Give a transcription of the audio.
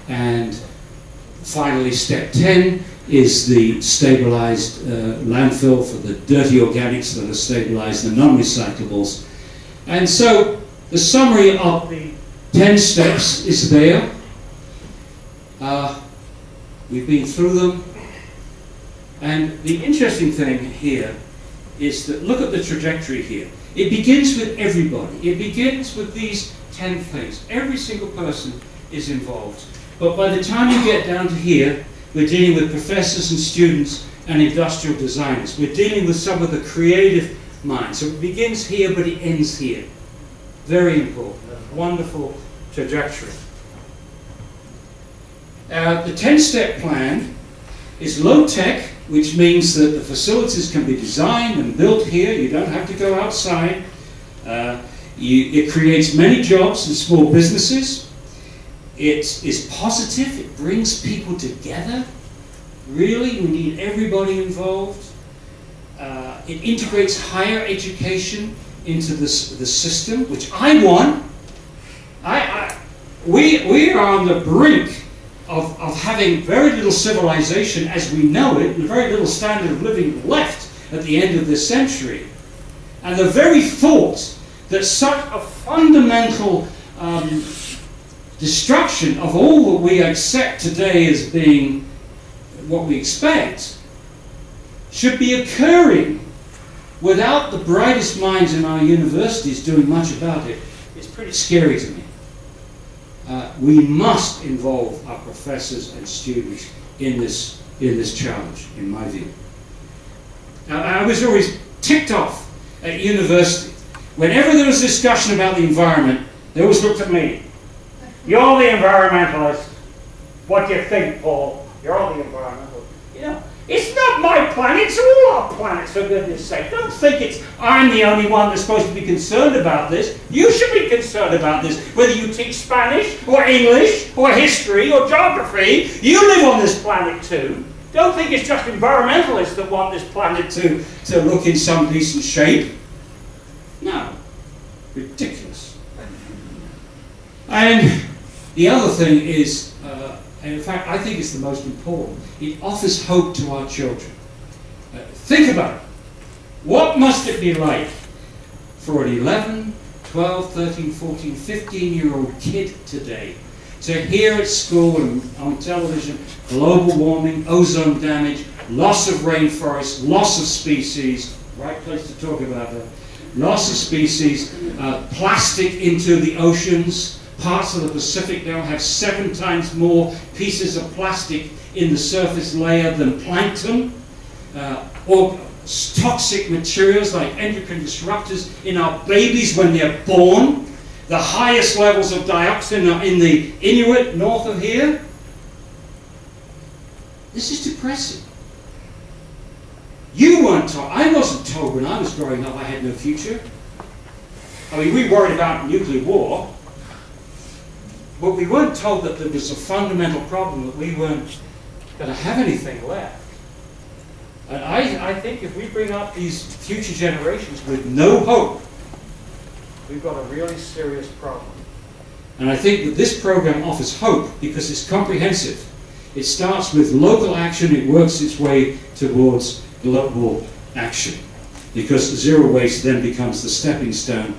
And finally, step 10 is the stabilized landfill for the dirty organics that are stabilized, the non-recyclables. And so the summary of the 10 steps is there. We've been through them. And the interesting thing here is that look at the trajectory here. It begins with everybody. It begins with these 10 things. Every single person is involved. But by the time you get down to here, we're dealing with professors and students and industrial designers. We're dealing with some of the creative minds. So it begins here, but it ends here. Very important. A wonderful trajectory. The 10-step plan is low-tech, which means that the facilities can be designed and built here. You don't have to go outside. It creates many jobs in small businesses. It is positive. It brings people together. Really, we need everybody involved. It integrates higher education into the system, which I want. We are on the brink of having very little civilization as we know it, and very little standard of living left at the end of this century. And the very thought that such a fundamental destruction of all that we accept today as being what we expect should be occurring without the brightest minds in our universities doing much about it, it's pretty scary to me. We must involve our professors and students in this challenge, in my view. Now, I was always ticked off at university. Whenever there was discussion about the environment, they always looked at me. You're the environmentalist. What do you think, Paul? You're the environmentalist. You know, it's not my planet, it's all our planets, for goodness sake. Don't think I'm the only one that's supposed to be concerned about this. You should be concerned about this. Whether you teach Spanish, or English, or history, or geography, you live on this planet too. Don't think it's just environmentalists that want this planet to look in some decent shape. No. Ridiculous. And the other thing is, and in fact, I think it's the most important. It offers hope to our children. Think about it. What must it be like for an 11, 12, 13, 14, 15-year-old kid today to hear at school and on television global warming, ozone damage, loss of rainforests, loss of species, right place to talk about that, loss of species, plastic into the oceans. Parts of the Pacific now have 7 times more pieces of plastic in the surface layer than plankton, or toxic materials like endocrine disruptors in our babies when they're born. The highest levels of dioxin are in the Inuit north of here. This is depressing. You weren't told. I wasn't told when I was growing up I had no future. I mean, we worried about nuclear war. But we weren't told that there was a fundamental problem, that we weren't going to have anything left. And I think if we bring up these future generations with no hope, we've got a really serious problem. And I think that this program offers hope because it's comprehensive. It starts with local action, it works its way towards global action. Because zero waste then becomes the stepping stone